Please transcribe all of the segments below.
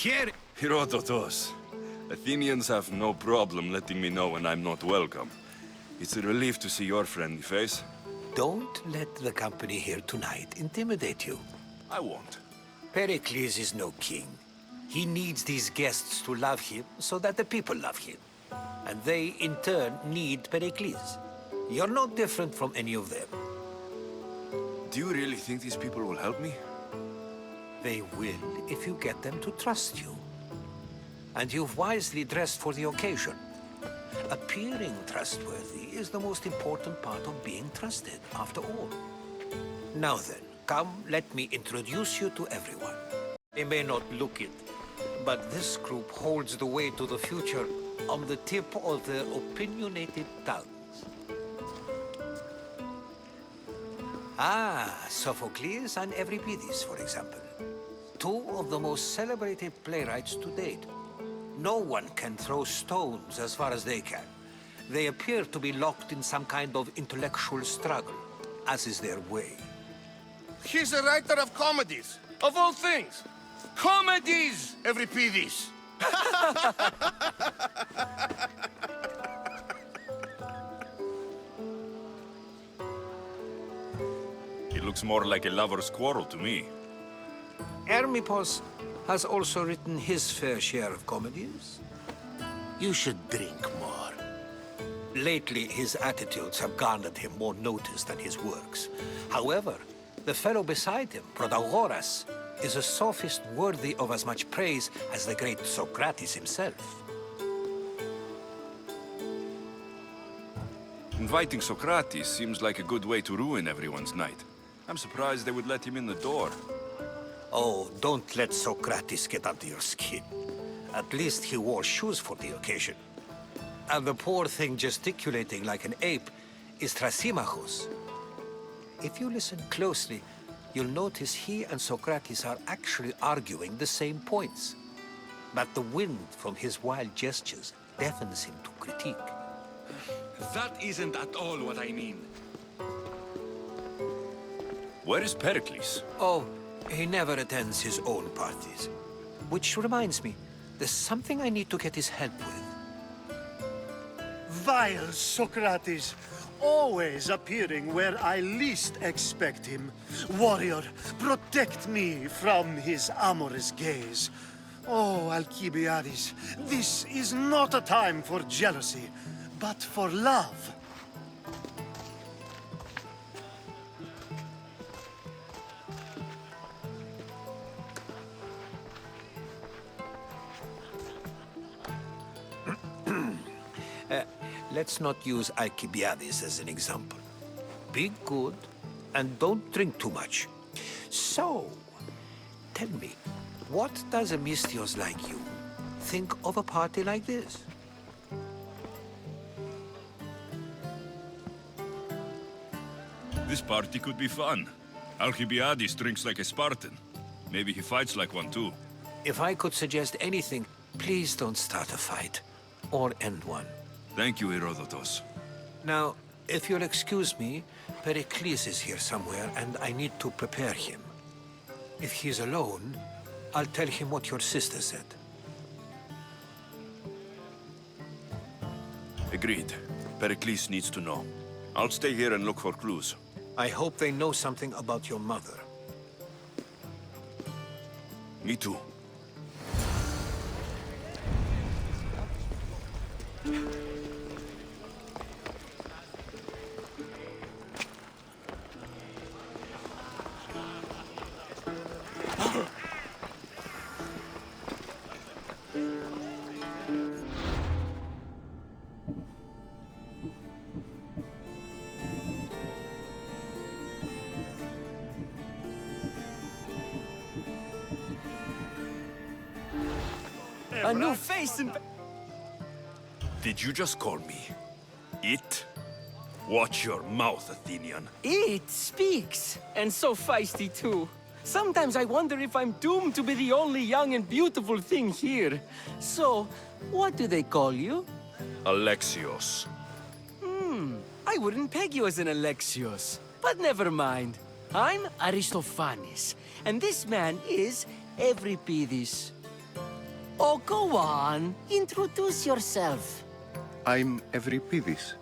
here... Herodotus. Athenians have no problem letting me know when I'm not welcome. It's a relief to see your friendly face. Don't let the company here tonight intimidate you. I won't. Pericles is no king. He needs these guests to love him so that the people love him. And they, in turn, need Pericles. You're no different from any of them. Do you really think these people will help me? They will if you get them to trust you. And you've wisely dressed for the occasion. Appearing trustworthy is the most important part of being trusted, after all. Now then, come, let me introduce you to everyone. They may not look it, but this group holds the way to the future on the tip of their opinionated tongues. Ah, Sophocles and Euripides, for example. Two of the most celebrated playwrights to date. No one can throw stones as far as they can. They appear to be locked in some kind of intellectual struggle, as is their way. He's a writer of comedies, of all things. Comedies, Euripides. It looks more like a lover's quarrel to me. Hermippos has also written his fair share of comedies. You should drink more. Lately, his attitudes have garnered him more notice than his works. However, the fellow beside him, Protagoras, is a sophist worthy of as much praise as the great Socrates himself. Inviting Socrates seems like a good way to ruin everyone's night. I'm surprised they would let him in the door. Oh, don't let Socrates get under your skin. At least he wore shoes for the occasion. And the poor thing gesticulating like an ape is Thrasymachus. If you listen closely, you'll notice he and Socrates are actually arguing the same points. But the wind from his wild gestures deafens him to critique. That isn't at all what I mean. Where is Pericles? Oh, he never attends his own parties. Which reminds me, there's something I need to get his help with. Vile Socrates, always appearing where I least expect him. Warrior, protect me from his amorous gaze. Oh, Alcibiades, this is not a time for jealousy, but for love. Let's not use Alcibiades as an example. Be good, and don't drink too much. So, tell me, what does a Misthios like you think of a party like this? This party could be fun. Alcibiades drinks like a Spartan. Maybe he fights like one too. If I could suggest anything, please don't start a fight, or end one. Thank you, Herodotus. Now, if you'll excuse me, Pericles is here somewhere, and I need to prepare him. If he's alone, I'll tell him what your sister said. Agreed. Pericles needs to know. I'll stay here and look for clues. I hope they know something about your mother. Me too. A new face in... Did you just call me it? Watch your mouth, Athenian. It speaks, and so feisty too. Sometimes I wonder if I'm doomed to be the only young and beautiful thing here. So, what do they call you? Alexios. I wouldn't peg you as an Alexios. But never mind. I'm Aristophanes, and this man is Euripides. Oh, go on. Introduce yourself. I'm Evripidis.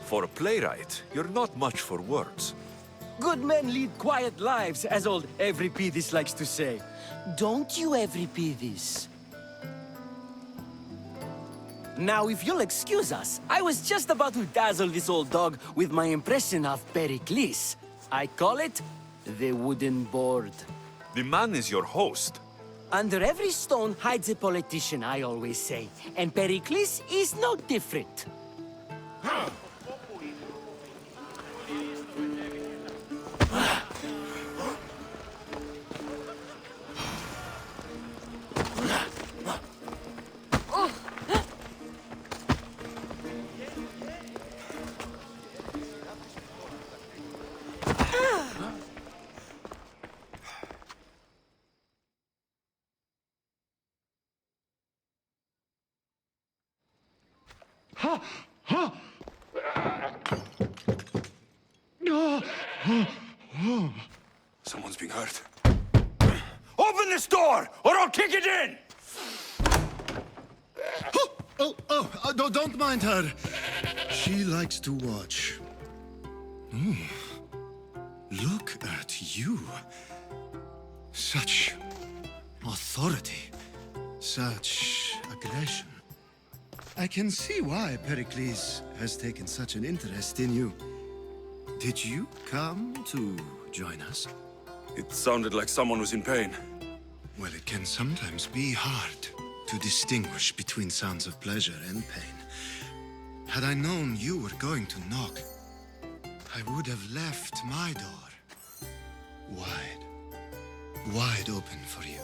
For a playwright, you're not much for words. Good men lead quiet lives, as old Evripidis likes to say. Don't you, Evripidis? Now, if you'll excuse us, I was just about to dazzle this old dog with my impression of Pericles. I call it the wooden board. The man is your host. Under every stone hides a politician, I always say. And Pericles is no different. Someone's being hurt. Open this door, or I'll kick it in! Don't mind her. She likes to watch. Look at you. Such authority. Such aggression. I can see why Pericles has taken such an interest in you. Did you come to join us? It sounded like someone was in pain. Well, it can sometimes be hard to distinguish between sounds of pleasure and pain. Had I known you were going to knock, I would have left my door wide open for you.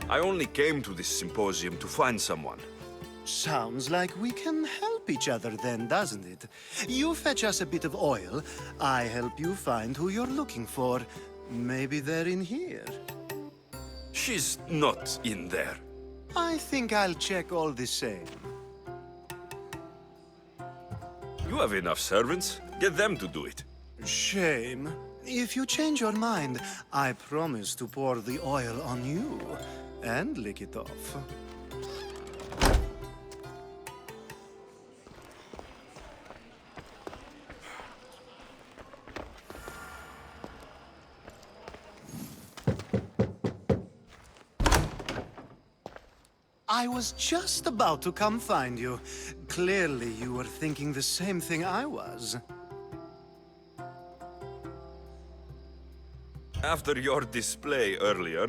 I only came to this symposium to find someone. Sounds like we can help each other then, doesn't it? You fetch us a bit of oil, I help you find who you're looking for. Maybe they're in here. She's not in there. I think I'll check all the same. You have enough servants. Get them to do it. Shame. If you change your mind, I promise to pour the oil on you and lick it off. I was just about to come find you. Clearly, you were thinking the same thing I was. After your display earlier,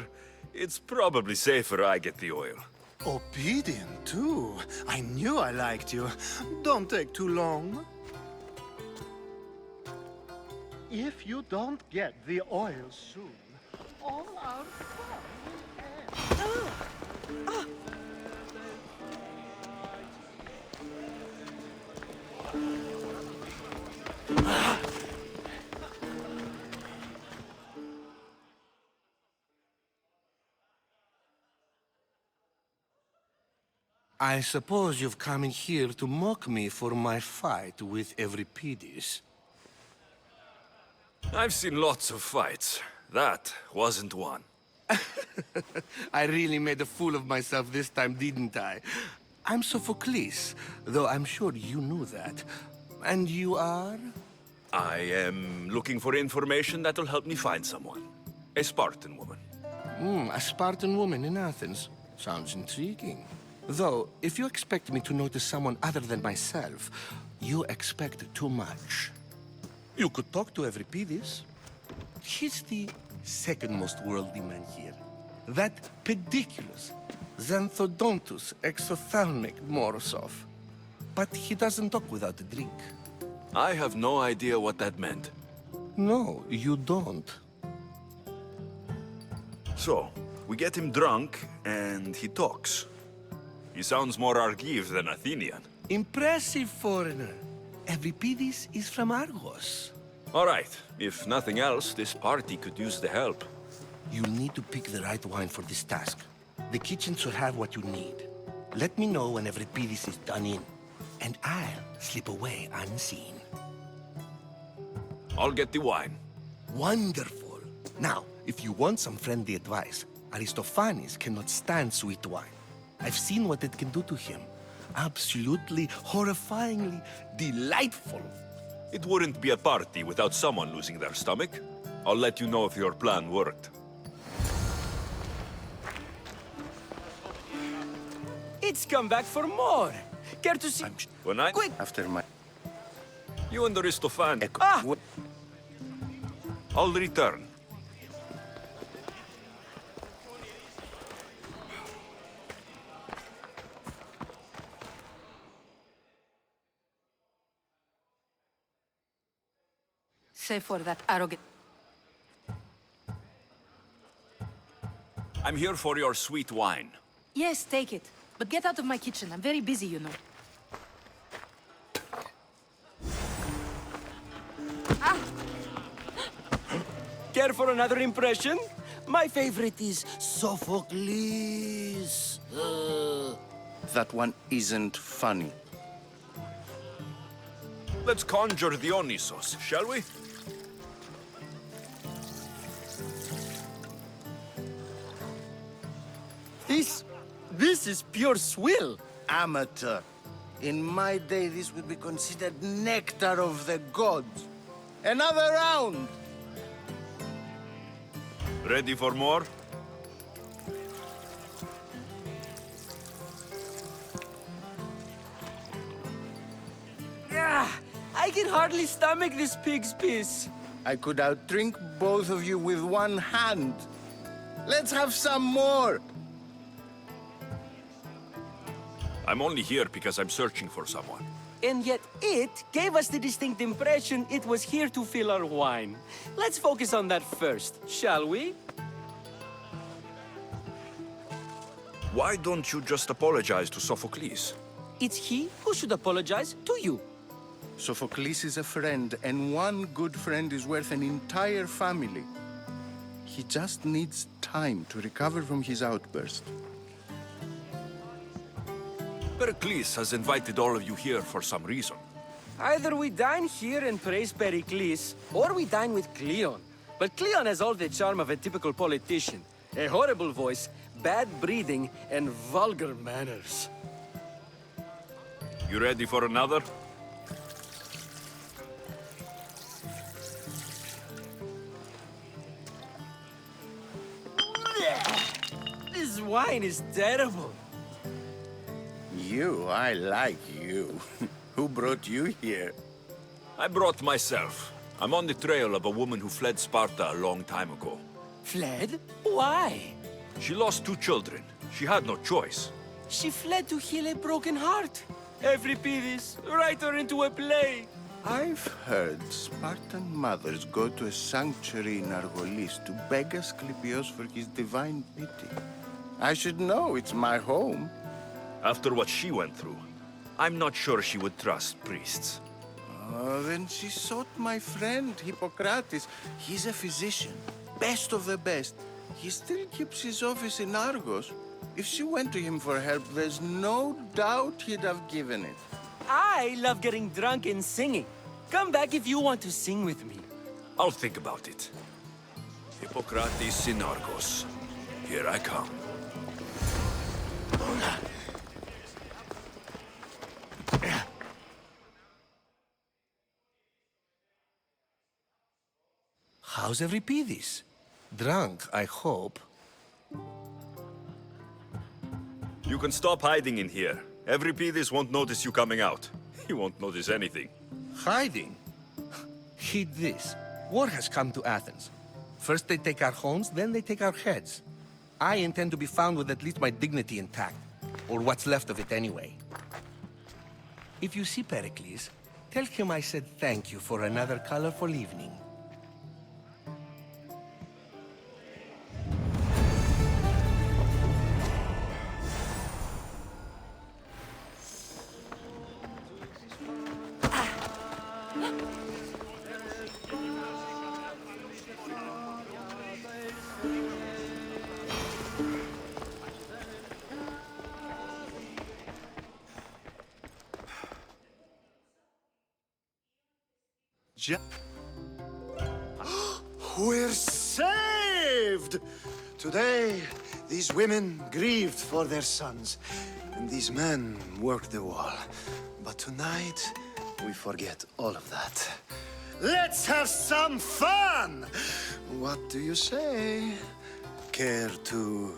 it's probably safer I get the oil. Obedient, too. I knew I liked you. Don't take too long. If you don't get the oil soon, all our fun will end. I suppose you've come in here to mock me for my fight with Evripidis. I've seen lots of fights. That wasn't one. I really made a fool of myself this time, didn't I? I'm Sophocles, though I'm sure you knew that. And you are? I am looking for information that'll help me find someone. A Spartan woman. A Spartan woman in Athens. Sounds intriguing. Though, if you expect me to notice someone other than myself, you expect too much. You could talk to Evripidis. He's the second most worldly man here. That pediculous, xanthodontus exophthalmic Morosov. But he doesn't talk without a drink. I have no idea what that meant. No, you don't. So, we get him drunk, and he talks. He sounds more Argive than Athenian. Impressive foreigner. Evripidis is from Argos. All right, if nothing else, this party could use the help. You'll need to pick the right wine for this task. The kitchen should have what you need. Let me know when Evripidis is done in, and I'll slip away unseen. I'll get the wine. Wonderful. Now, if you want some friendly advice, Aristophanes cannot stand sweet wine. I've seen what it can do to him. Absolutely, horrifyingly delightful. It wouldn't be a party without someone losing their stomach. I'll let you know if your plan worked. It's come back for more. Care to see? When I... Quick! After my... You and Aristophanes... Ah! I'll return. Save for that arrogant... I'm here for your sweet wine. Yes, take it. But get out of my kitchen. I'm very busy, you know. Care for another impression? My favorite is Sophocles. That one isn't funny. Let's conjure Dionysos, shall we? This is pure swill. Amateur. In my day, this would be considered nectar of the gods. Another round! Ready for more? I can hardly stomach this pig's piss. I could outdrink both of you with one hand. Let's have some more! I'm only here because I'm searching for someone. And yet it gave us the distinct impression it was here to fill our wine. Let's focus on that first, shall we? Why don't you just apologize to Sophocles? It's he who should apologize to you. Sophocles is a friend, and one good friend is worth an entire family. He just needs time to recover from his outburst. Pericles has invited all of you here for some reason. Either we dine here and praise Pericles, or we dine with Cleon. But Cleon has all the charm of a typical politician. A horrible voice, bad breeding, and vulgar manners. You ready for another? This wine is terrible. You, I like you. Who brought you here? I brought myself. I'm on the trail of a woman who fled Sparta a long time ago. Fled? Why? She lost 2 children. She had no choice. She fled to heal a broken heart. Euripides, write her into a play. I've heard Spartan mothers go to a sanctuary in Argolis to beg Asclepios for his divine pity. I should know, it's my home. After what she went through, I'm not sure she would trust priests. Oh, then she sought my friend, Hippocrates. He's a physician, best of the best. He still keeps his office in Argos. If she went to him for help, there's no doubt he'd have given it. I love getting drunk and singing. Come back if you want to sing with me. I'll think about it. Hippocrates in Argos. Here I come. How's Euripides? Drunk, I hope. You can stop hiding in here. Euripides won't notice you coming out. He won't notice anything. Hiding? Heed this. War has come to Athens. First they take our homes, then they take our heads. I intend to be found with at least my dignity intact. Or what's left of it anyway. If you see Pericles, tell him I said thank you for another colorful evening. We're saved! saved. Today, these women grieved for their sons, and these men worked the wall. But tonight, we forget all of that. Let's have some fun! What do you say? Care to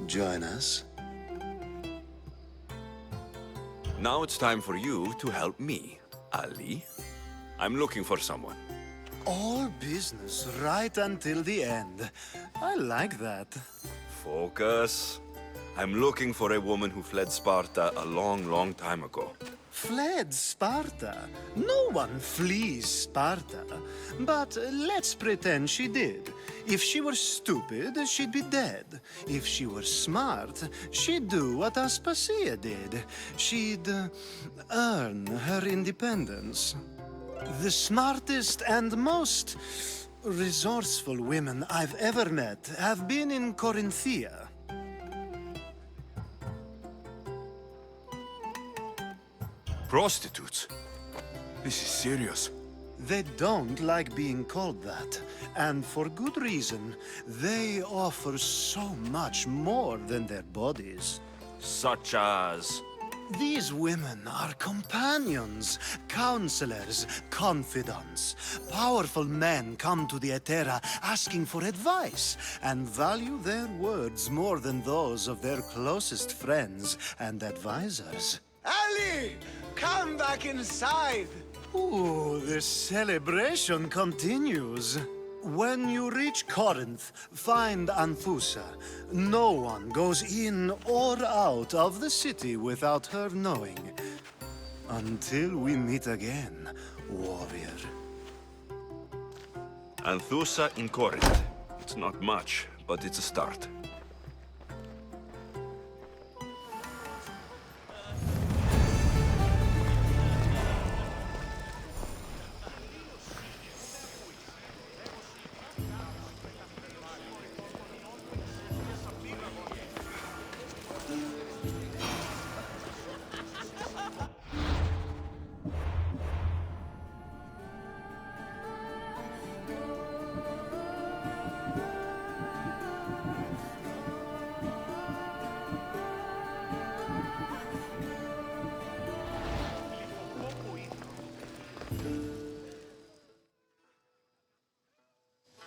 join us? Now it's time for you to help me, Ali. I'm looking for someone. All business right until the end. I like that. Focus. I'm looking for a woman who fled Sparta a long, long time ago. Fled Sparta? No one flees Sparta. But let's pretend she did. If she were stupid, she'd be dead. If she were smart, she'd do what Aspasia did. She'd earn her independence. The smartest and most resourceful women I've ever met have been in Corinthia. Prostitutes? This is serious. They don't like being called that, and for good reason. They offer so much more than their bodies. Such as... These women are companions, counselors, confidants. Powerful men come to the Etera asking for advice and value their words more than those of their closest friends and advisors. Ali! Come back inside! Ooh, the celebration continues. When you reach Corinth, find Anthusa. No one goes in or out of the city without her knowing. Until we meet again, warrior. Anthusa in Corinth. It's not much, but it's a start.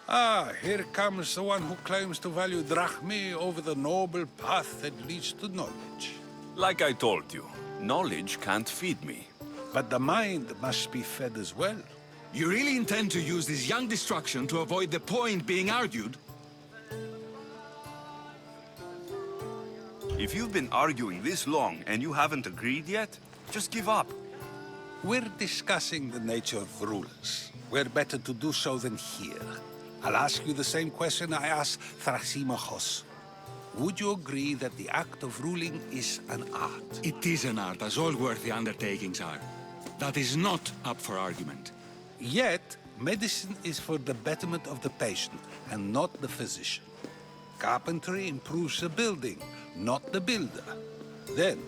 Ah, here comes the one who claims to value drachmae over the noble path that leads to knowledge. Like I told you, knowledge can't feed me. But the mind must be fed as well. You really intend to use this young destruction to avoid the point being argued? If you've been arguing this long and you haven't agreed yet, just give up. We're discussing the nature of rulers. Where better to do so than here? I'll ask you the same question I asked Thrasymachos. Would you agree that the act of ruling is an art? It is an art, as all worthy undertakings are. That is not up for argument. Yet, medicine is for the betterment of the patient, and not the physician. Carpentry improves the building, not the builder. Then,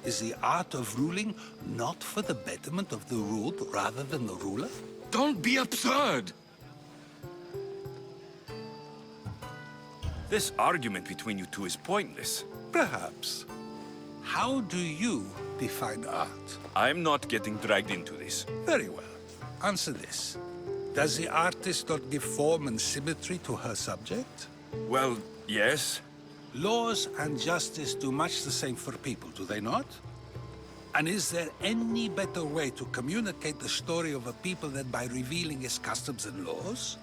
is the art of ruling not for the betterment of the ruled rather than the ruler? Don't be absurd! This argument between you two is pointless. Perhaps. How do you define art? I'm not getting dragged into this. Very well. Answer this. Does the artist not give form and symmetry to her subject? Well, yes. Laws and justice do much the same for people, do they not? And is there any better way to communicate the story of a people than by revealing its customs and laws?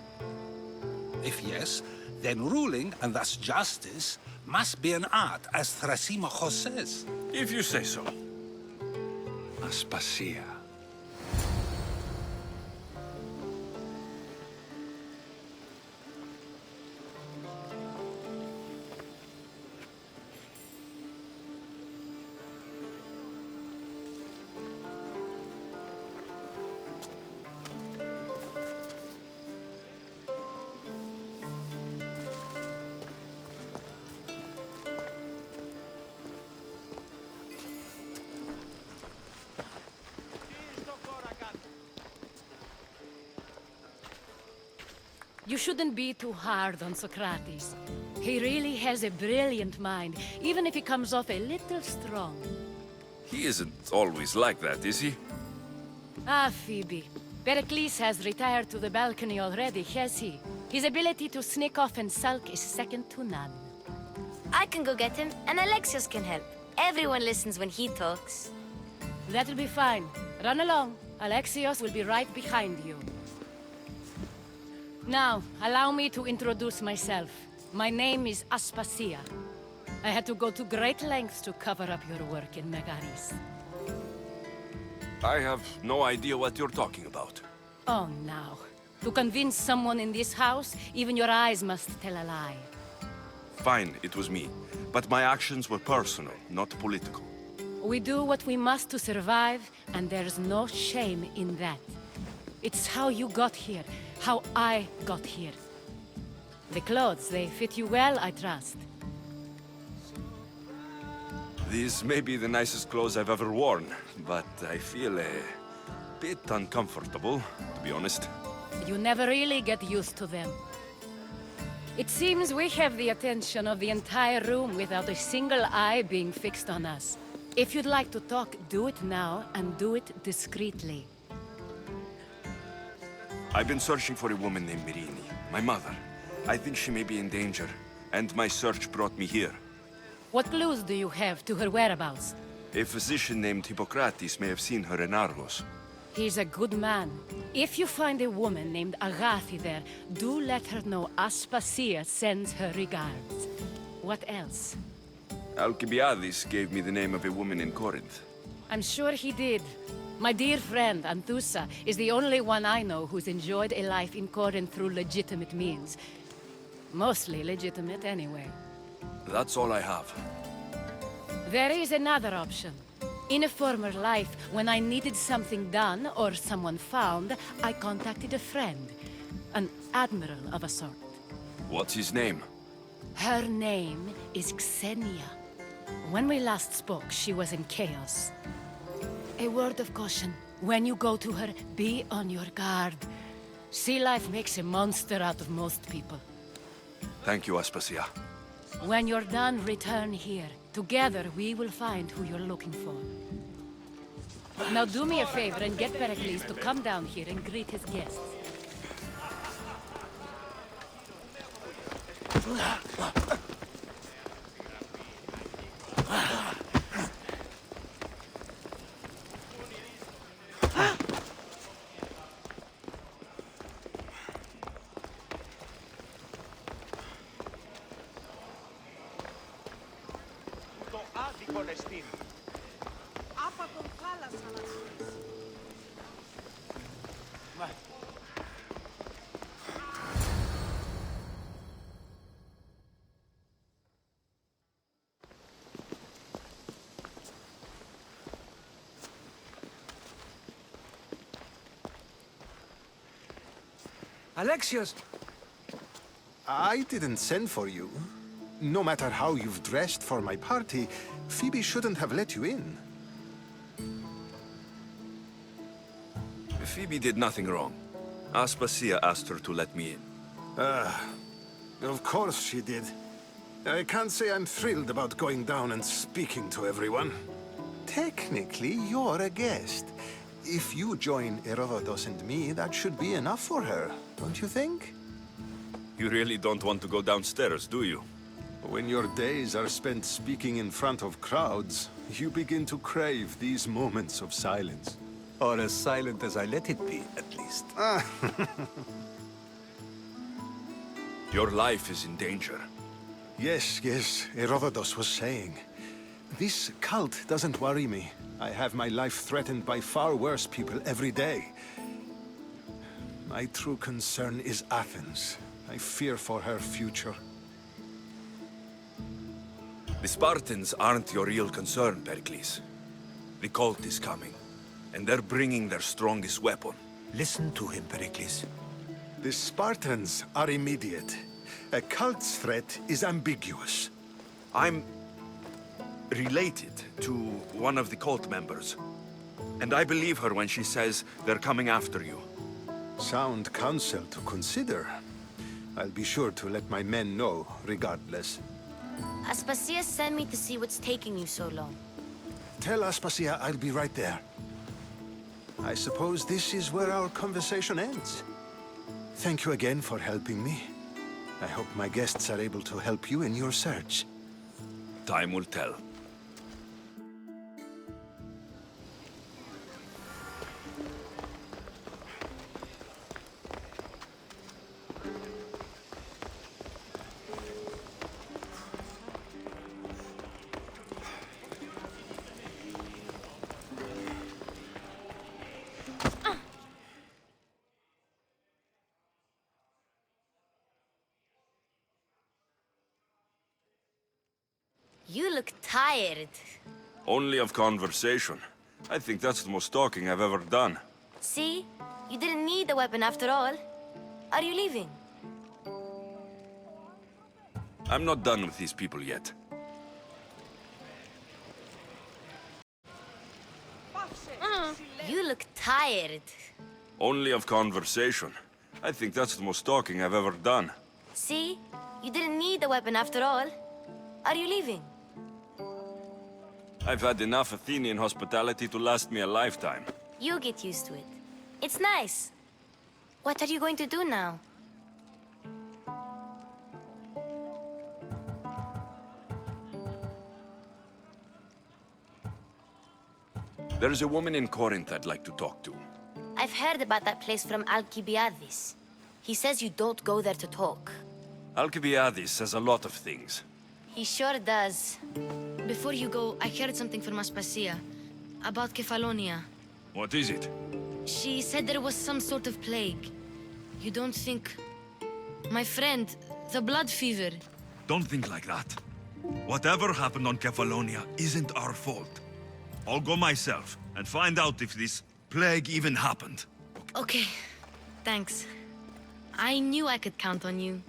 If yes, then ruling, and thus justice, must be an art, as Thrasymachos says. If you say so. Aspasia. You shouldn't be too hard on Socrates. He really has a brilliant mind, even if he comes off a little strong. He isn't always like that, is he? Ah, Phoebe. Pericles has retired to the balcony already, has he? His ability to sneak off and sulk is second to none. I can go get him, and Alexios can help. Everyone listens when he talks. That'll be fine. Run along. Alexios will be right behind you. Now, allow me to introduce myself. My name is Aspasia. I had to go to great lengths to cover up your work in Megaris. I have no idea what you're talking about. Oh, now. To convince someone in this house, even your eyes must tell a lie. Fine, it was me. But my actions were personal, not political. We do what we must to survive, and there's no shame in that. It's how you got here, how I got here. The clothes, they fit you well, I trust. These may be the nicest clothes I've ever worn, but I feel a bit uncomfortable, to be honest. You never really get used to them. It seems we have the attention of the entire room without a single eye being fixed on us. If you'd like to talk, do it now, and do it discreetly. I've been searching for a woman named Mirini, my mother. I think she may be in danger, and my search brought me here. What clues do you have to her whereabouts? A physician named Hippocrates may have seen her in Argos. He's a good man. If you find a woman named Agathi there, do let her know Aspasia sends her regards. What else? Alcibiades gave me the name of a woman in Corinth. I'm sure he did. My dear friend, Anthusa, is the only one I know who's enjoyed a life in Corinth through legitimate means. Mostly legitimate, anyway. That's all I have. There is another option. In a former life, when I needed something done or someone found, I contacted a friend. An admiral of a sort. What's his name? Her name is Xenia. When we last spoke, she was in chaos. A word of caution. When you go to her, be on your guard. Sea life makes a monster out of most people. Thank you, Aspasia. When you're done, return here. Together, we will find who you're looking for. Now do me a favor and get Pericles to come down here and greet his guests. Alexios! I didn't send for you. No matter how you've dressed for my party, Phoebe shouldn't have let you in. Phoebe did nothing wrong. Aspasia asked her to let me in. Of course she did. I can't say I'm thrilled about going down and speaking to everyone. Technically, you're a guest. If you join Herodotus and me, that should be enough for her, don't you think? You really don't want to go downstairs, do you? When your days are spent speaking in front of crowds, you begin to crave these moments of silence. Or as silent as I let it be, at least. Your life is in danger. Yes, Herodotus was saying. This cult doesn't worry me. I have my life threatened by far worse people every day. My true concern is Athens. I fear for her future. The Spartans aren't your real concern, Pericles. The cult is coming, and they're bringing their strongest weapon. Listen to him, Pericles. The Spartans are immediate. A cult's threat is ambiguous. I'm related to one of the cult members. And I believe her when she says they're coming after you. Sound counsel to consider. I'll be sure to let my men know, regardless. Aspasia sent me to see what's taking you so long. Tell Aspasia I'll be right there. I suppose this is where our conversation ends. Thank you again for helping me. I hope my guests are able to help you in your search. Time will tell. You look tired. Only of conversation. I think that's the most talking I've ever done. See? You didn't need the weapon after all. Are you leaving? I'm not done with these people yet. You look tired. Only of conversation. I think that's the most talking I've ever done. See? You didn't need the weapon after all. Are you leaving? I've had enough Athenian hospitality to last me a lifetime. You get used to it. It's nice. What are you going to do now? There's a woman in Corinth I'd like to talk to. I've heard about that place from Alcibiades. He says you don't go there to talk. Alcibiades says a lot of things. He sure does. Before you go, I heard something from Aspasia about Kefalonia. What is it? She said there was some sort of plague. You don't think... My friend, the blood fever. Don't think like that. Whatever happened on Kefalonia isn't our fault. I'll go myself and find out if this plague even happened. Okay, thanks. I knew I could count on you.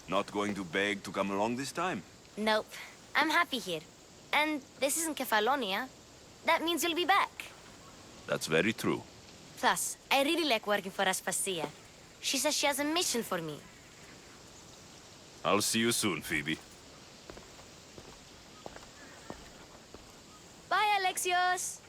Not going to beg to come along this time? Nope. I'm happy here. And this isn't Kefalonia. That means you'll be back. That's very true. Plus, I really like working for Aspasia. She says she has a mission for me. I'll see you soon, Phoebe. Bye, Alexios!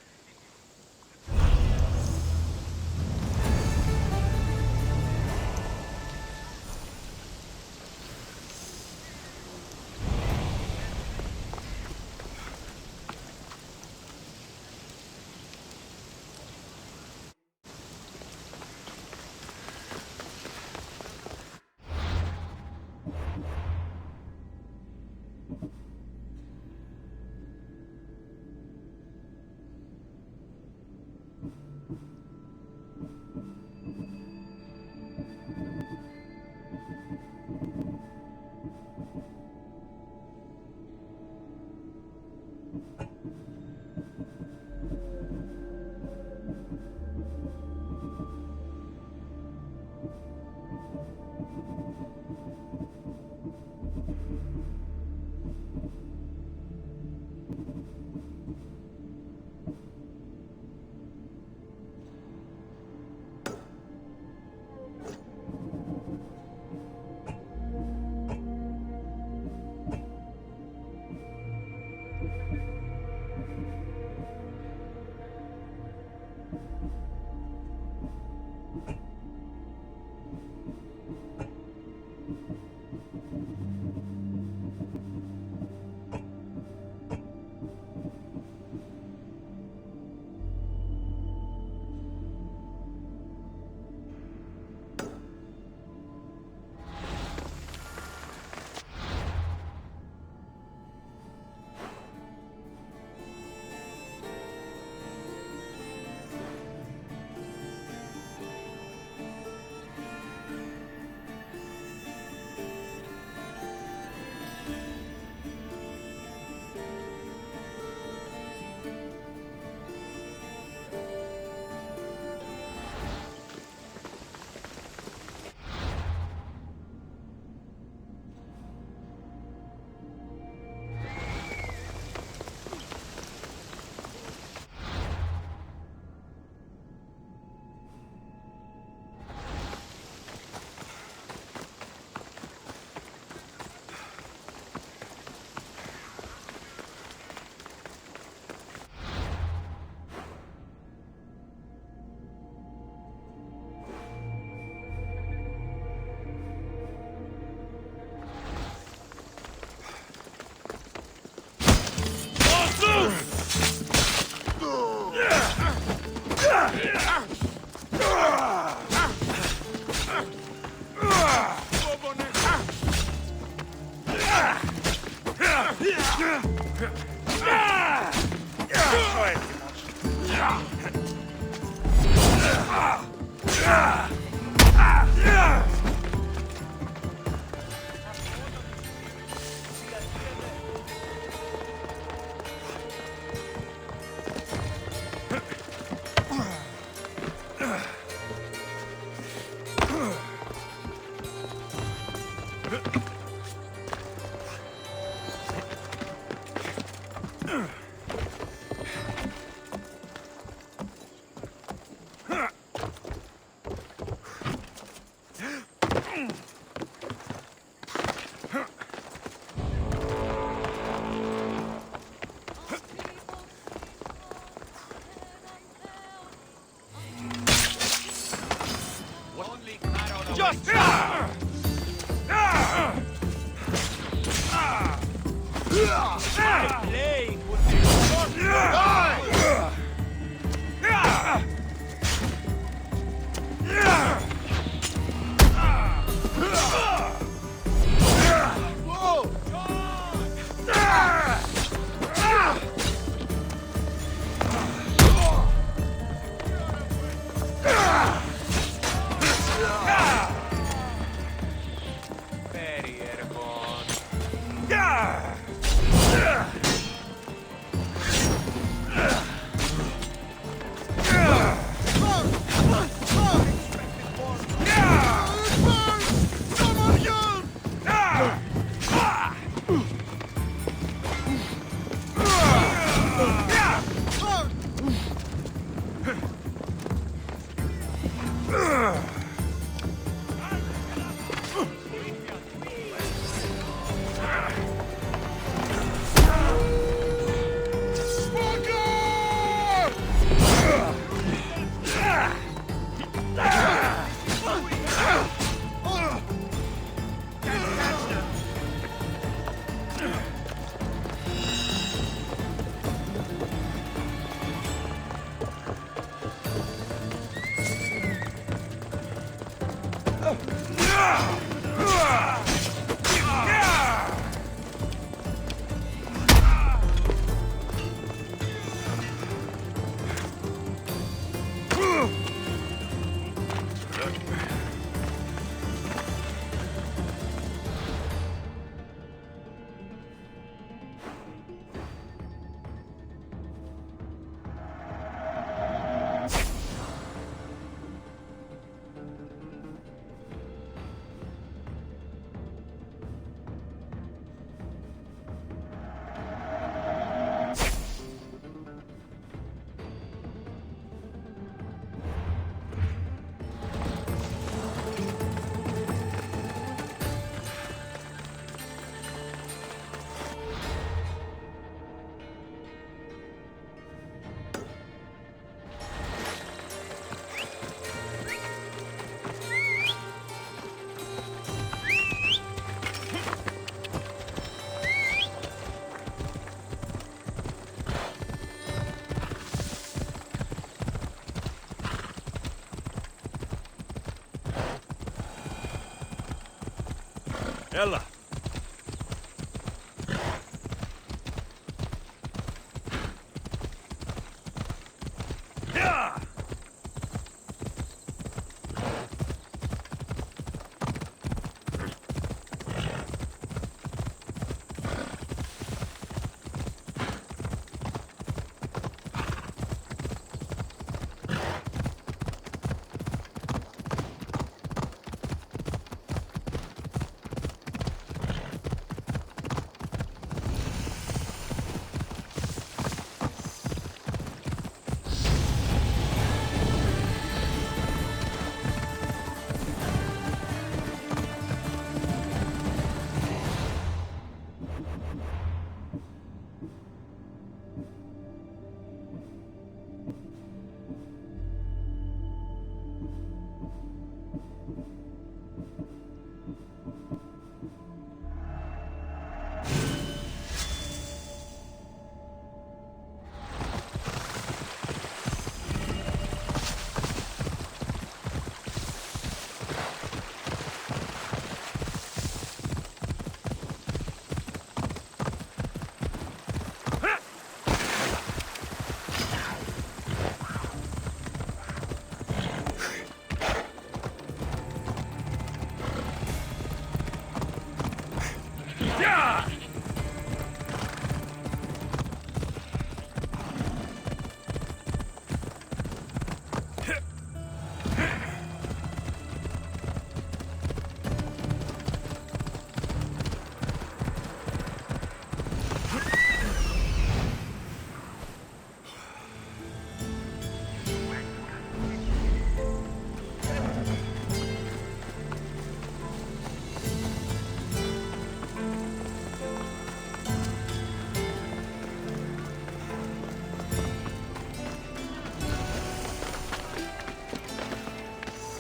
يلا.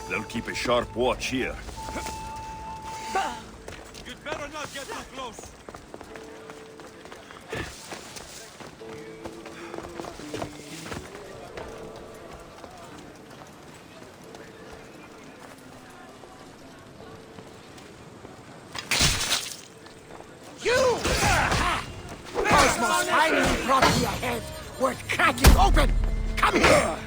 They'll keep a sharp watch here. You'd better not get too close. You! Cosmos finally brought me a head worth cracking open! Come here!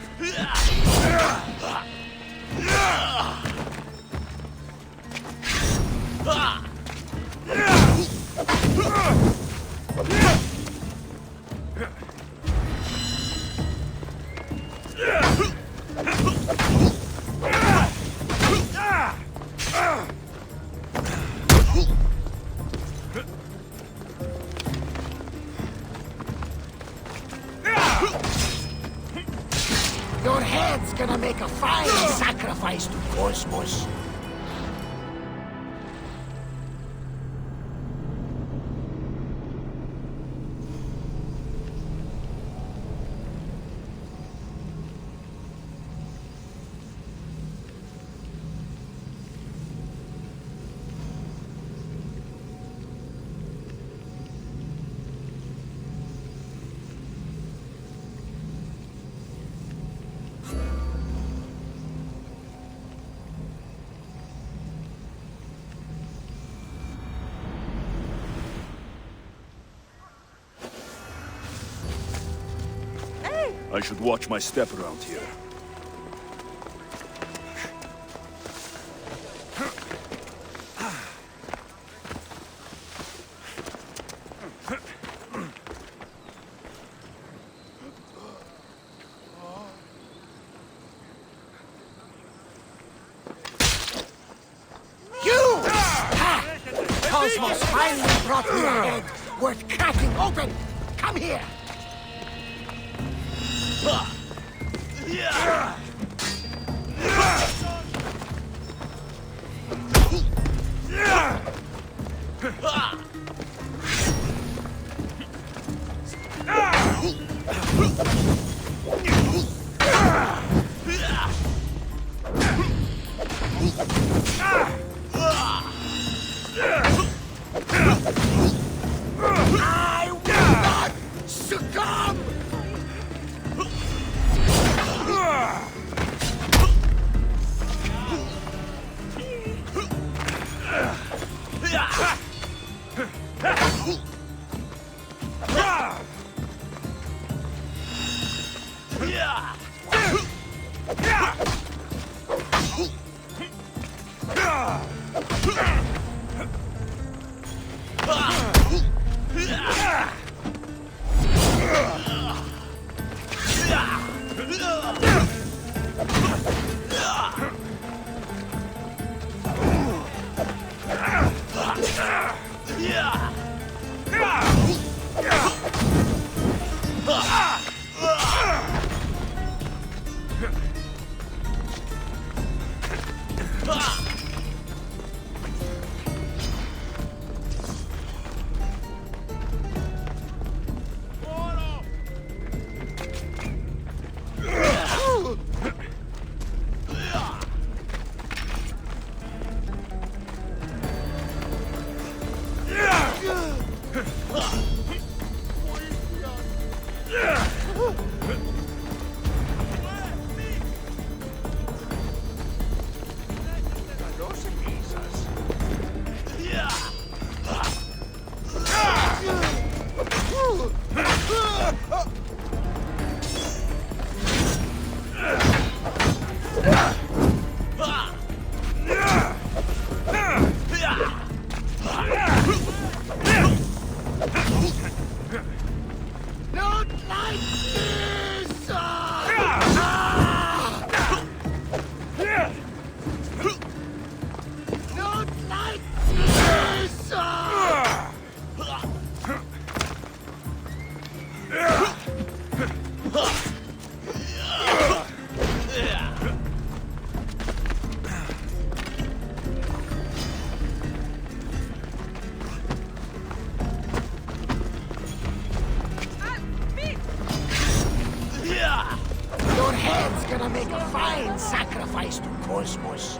Your head's gonna make a fine sacrifice to Cosmos. I should watch my step around here. You! Ha! Cosmos finally brought me a head worth cracking open! Come here! I will not succumb! justice to Cosmos.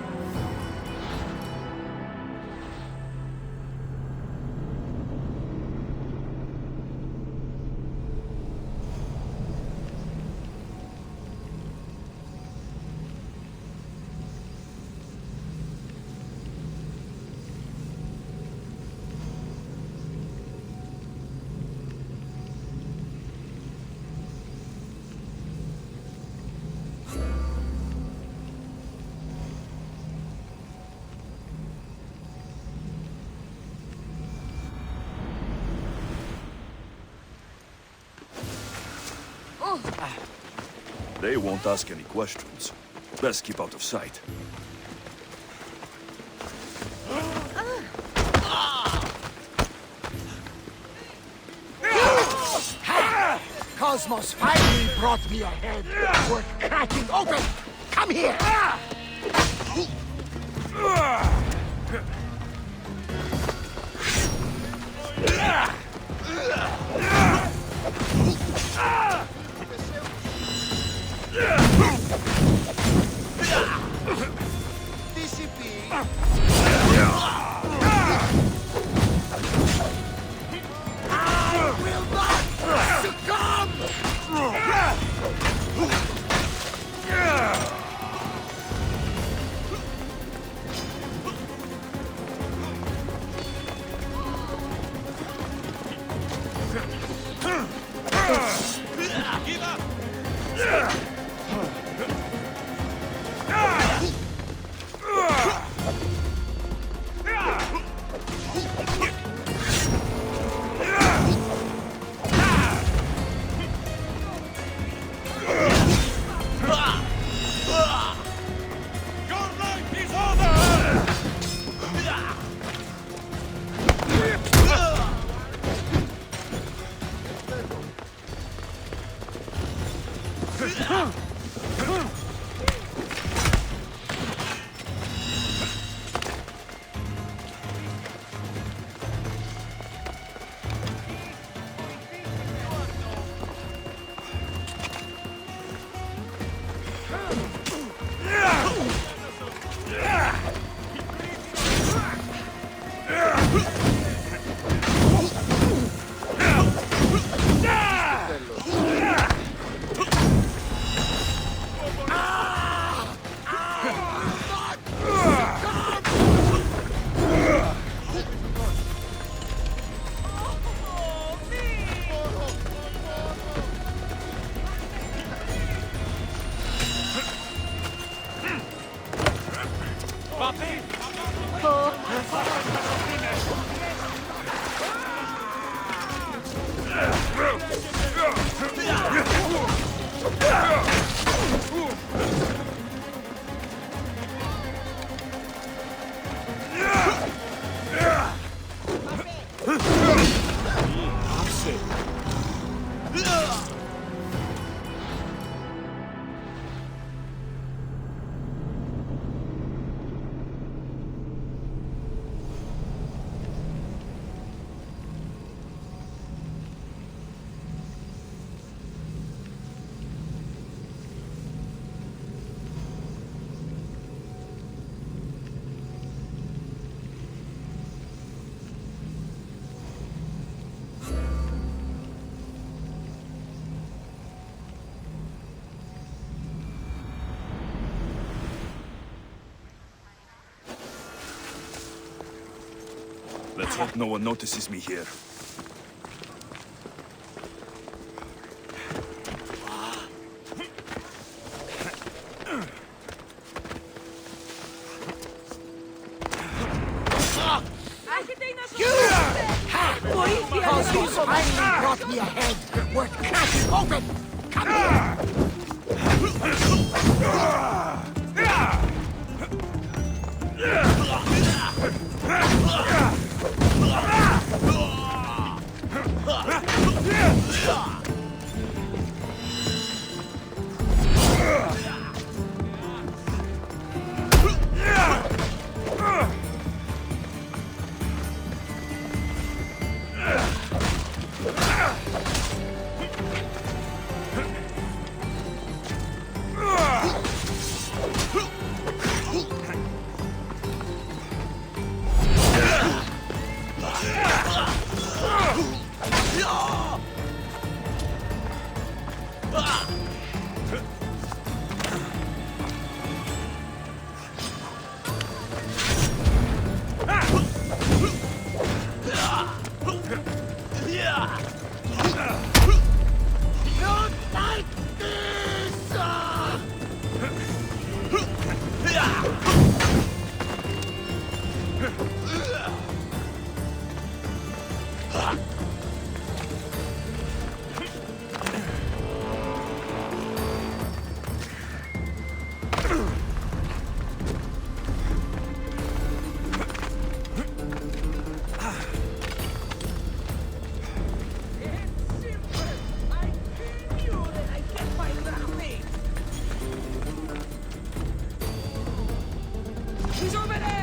They won't ask any questions. Best keep out of sight. Cosmos finally brought me ahead. We're cracking open! Come here! Let's hope no one notices me here. Cosmos finally brought me ahead. We're cracking open! Come here! She's over there!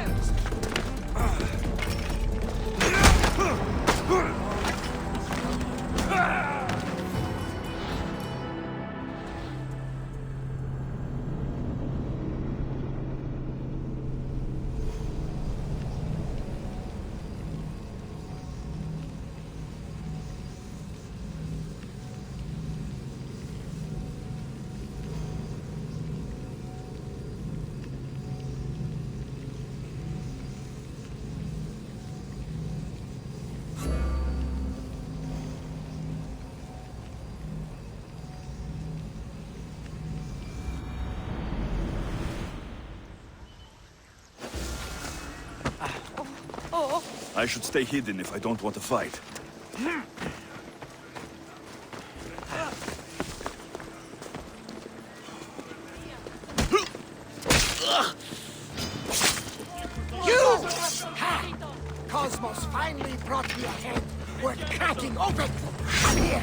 I should stay hidden if I don't want to fight. You! Ha! Cosmos finally brought me a head worth cracking open! Come here!